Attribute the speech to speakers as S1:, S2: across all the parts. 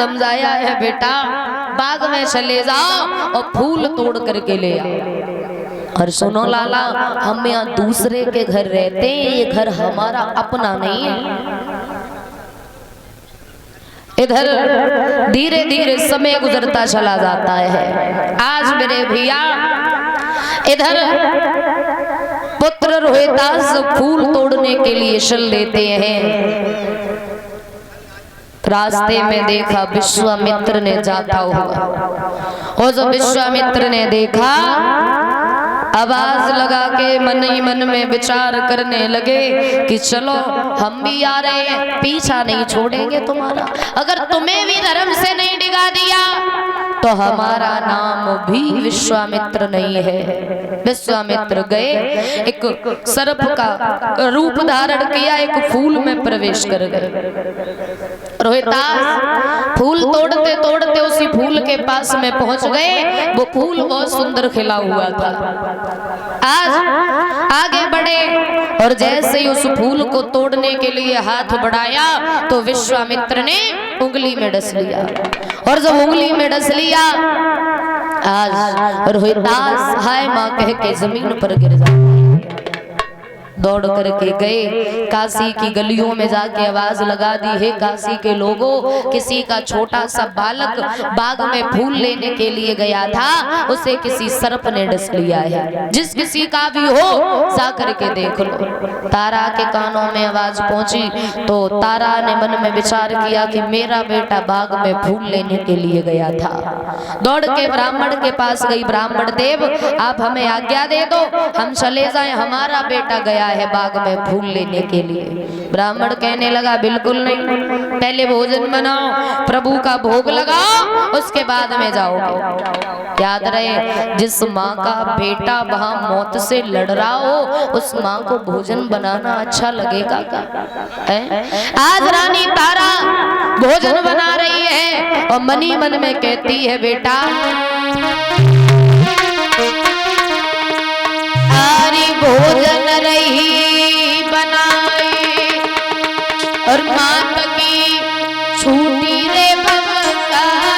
S1: समझाया है बेटा बाग में चले जाओ और फूल तोड़ करके ले आओ। और सुनो लाला, हम यहाँ दूसरे के घर रहते हैं, ये घर हमारा अपना नहीं है। इधर धीरे धीरे समय गुजरता चला जाता है। आज मेरे भैया इधर पुत्र रोहितास फूल तोड़ने के लिए चल देते हैं। रास्ते में देखा विश्वामित्र ने जाता हुआ, और जब विश्वामित्र ने देखा आवाज लगा के मन ही मन में विचार करने लगे कि चलो हम भी आ रहे हैं, पीछा नहीं छोड़ेंगे तुम्हारा। अगर तुम्हें भी धर्म से नहीं डिगा दिया तो हमारा नाम भी विश्वामित्र नहीं है। विश्वामित्र गए, एक सर्प का रूप धारण किया, एक फूल में प्रवेश कर गए। रोहितास फूल तोड़ते तोड़ते उसी फूल के पास में पहुंच गए। वो फूल बहुत सुंदर खिला हुआ था। आज आगे बढ़े और जैसे ही उस फूल को तोड़ने के लिए हाथ बढ़ाया तो विश्वामित्र ने उंगली में डस लिया, और जब उंगली में डस लिया आज रोहितास हाय मां कह के जमीन पर गिर जाता है। दौड़ करके गए, काशी की गलियों में जाके आवाज लगा दी, है काशी के लोगों, किसी का छोटा सा बालक बाग में फूल लेने के लिए गया था, उसे किसी सर्प ने डस लिया है। जिस किसी का भी हो जा करके देख लो। तारा के कानों में आवाज पहुंची तो तारा ने मन में विचार किया कि मेरा बेटा बाग में फूल लेने के लिए गया था। दौड़ के ब्राह्मण के पास गई, ब्राह्मण देव आप हमें आज्ञा दे दो, हम चले जाएं, हमारा बेटा गया है बाग में फूल लेने के लिए। ब्राह्मण कहने लगा बिल्कुल नहीं, पहले भोजन बनाओ, प्रभु का भोग लगाओ, उसके बाद में जाओगे। याद रहे जिस माँ का बेटा वहां मौत से लड़ रहा हो उस माँ को भोजन बनाना अच्छा लगेगा क्या? आज रानी तारा भोजन बना रही है और मनी मन में कहती है बेटा सारी भोजन रही बनाई और मात की छूटी रे बवकारी।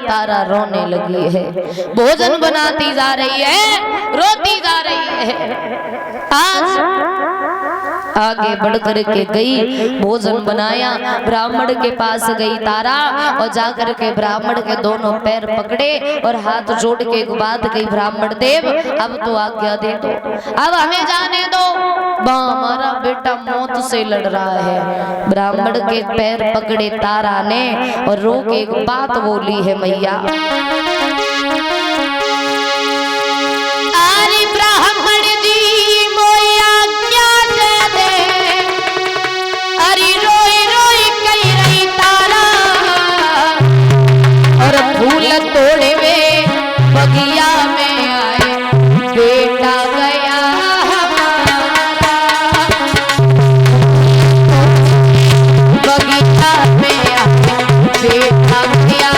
S1: तारा रोने लगी है, भोजन बनाती जा रही है, रोती जा रही है। आज आगे बढ़ कर के गई, भोजन बनाया, ब्राह्मण के पास गई तारा और जाकर के ब्राह्मण के दोनों पैर पकड़े और हाथ जोड़ के एक बात कही, ब्राह्मण देव अब तो आज्ञा दे दो, अब हमें जाने दो। हमारा बेटा मौत से लड़ रहा है। ब्राह्मण के पैर पकड़े तारा ने और रो के एक बात बोली है मैया, अरे ब्राह्मण जी मोया क्या दे, अरे रोई रोई कही रही तारा और फूल तोड़े वे बगिया में आए बेटा गया हमारा, बगिया में आए बेटा गया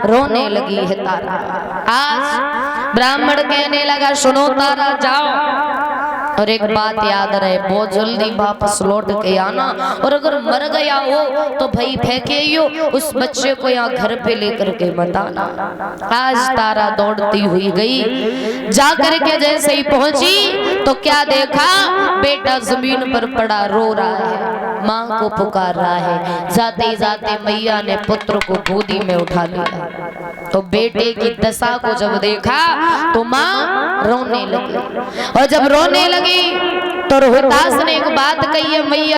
S1: रोने लगी है तारा। आज ब्राह्मण कहने लगा सुनो तारा जाओ और एक बात याद रहे, बहुत जल्दी वापस लौट के आना और अगर मर गया हो तो भाई फेंके ही हो, उस बच्चे को यहाँ घर पे लेकर के मत आना। आज तारा दौड़ती हुई गई, जाकर के जैसे ही पहुंची तो क्या देखा, बेटा जमीन पर पड़ा रो रहा है, माँ को पुकार रहा है। जाते जाते मैया ने पुत्र को गोदी में उठा लिया तो बेटे की दशा को जब देखा तो माँ रोने लगी और जब रोने लगी तो रोहतास ने एक बात कही है, मैया